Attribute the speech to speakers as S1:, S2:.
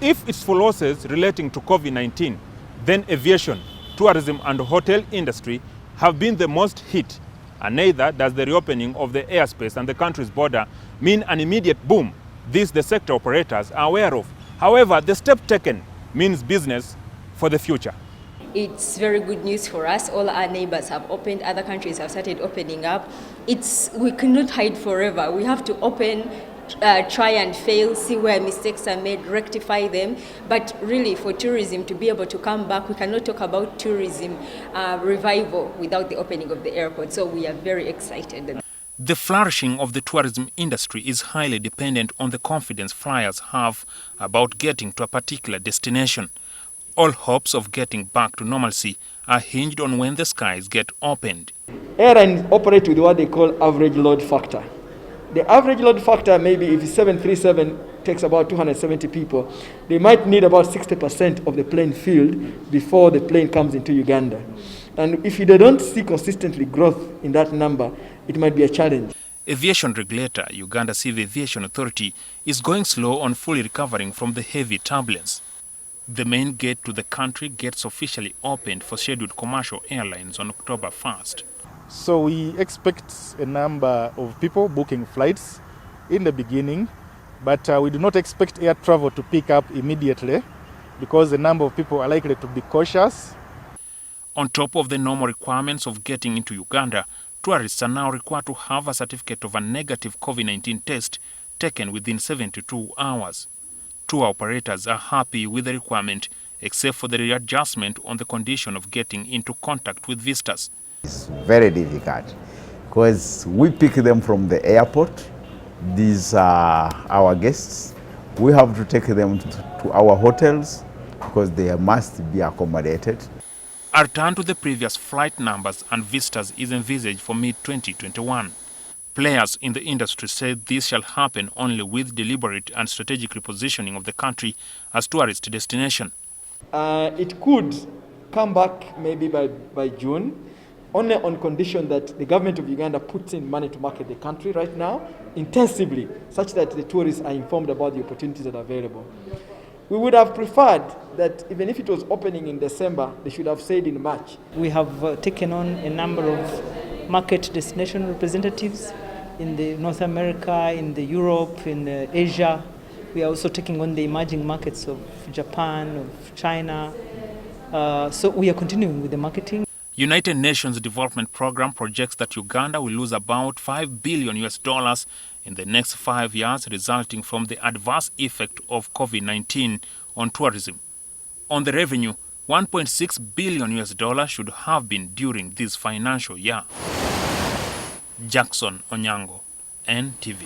S1: If it's for losses relating to COVID-19, then aviation, tourism and hotel industry have been the most hit, and neither does the reopening of the airspace and the country's border mean an immediate boom. This the sector operators are aware of. However, the step taken means business for the future.
S2: It's very good news for us. All our neighbors have opened, other countries have started opening up. We cannot hide forever. We have to open, try and fail, see where mistakes are made, rectify them. But really, for tourism to be able to come back, we cannot talk about tourism revival without the opening of the airport. So we are very excited.
S1: The flourishing of the tourism industry is highly dependent on the confidence flyers have about getting to a particular destination. All hopes of getting back to normalcy are hinged on when the skies get opened.
S3: Airlines operate with what they call average load factor. The average load factor, maybe if 737 takes about 270 people, they might need about 60% of the plane filled before the plane comes into Uganda. And if they don't see consistently growth in that number, it might be a challenge.
S1: Aviation regulator, Uganda Civil Aviation Authority, is going slow on fully recovering from the heavy turbulence. The main gate to the country gets officially opened for scheduled commercial airlines on October 1st.
S4: So we expect a number of people booking flights in the beginning, but we do not expect air travel to pick up immediately because a number of people are likely to be cautious.
S1: On top of the normal requirements of getting into Uganda, tourists are now required to have a certificate of a negative COVID-19 test taken within 72 hours. Tour operators are happy with the requirement, except for the readjustment on the condition of getting into contact with visitors.
S5: It's very difficult because we pick them from the airport. These are our guests. We have to take them to our hotels because they must be accommodated.
S1: A return to the previous flight numbers and visitors is envisaged for mid-2021. Players in the industry said this shall happen only with deliberate and strategic repositioning of the country as tourist destination.
S3: It could come back maybe by June, only on condition that the government of Uganda puts in money to market the country right now intensively, such that the tourists are informed about the opportunities that are available. We would have preferred that even if it was opening in December, they should have said in March.
S6: We have taken on a number of market destination representatives in the North America, in the Europe, in Asia. We are also taking on the emerging markets of Japan, of China. So we are continuing with the marketing.
S1: United Nations Development Program projects that Uganda will lose about $5 billion in the next 5 years, resulting from the adverse effect of COVID-19 on tourism. On the revenue, $1.6 billion should have been during this financial year. Jackson Onyango, NTV.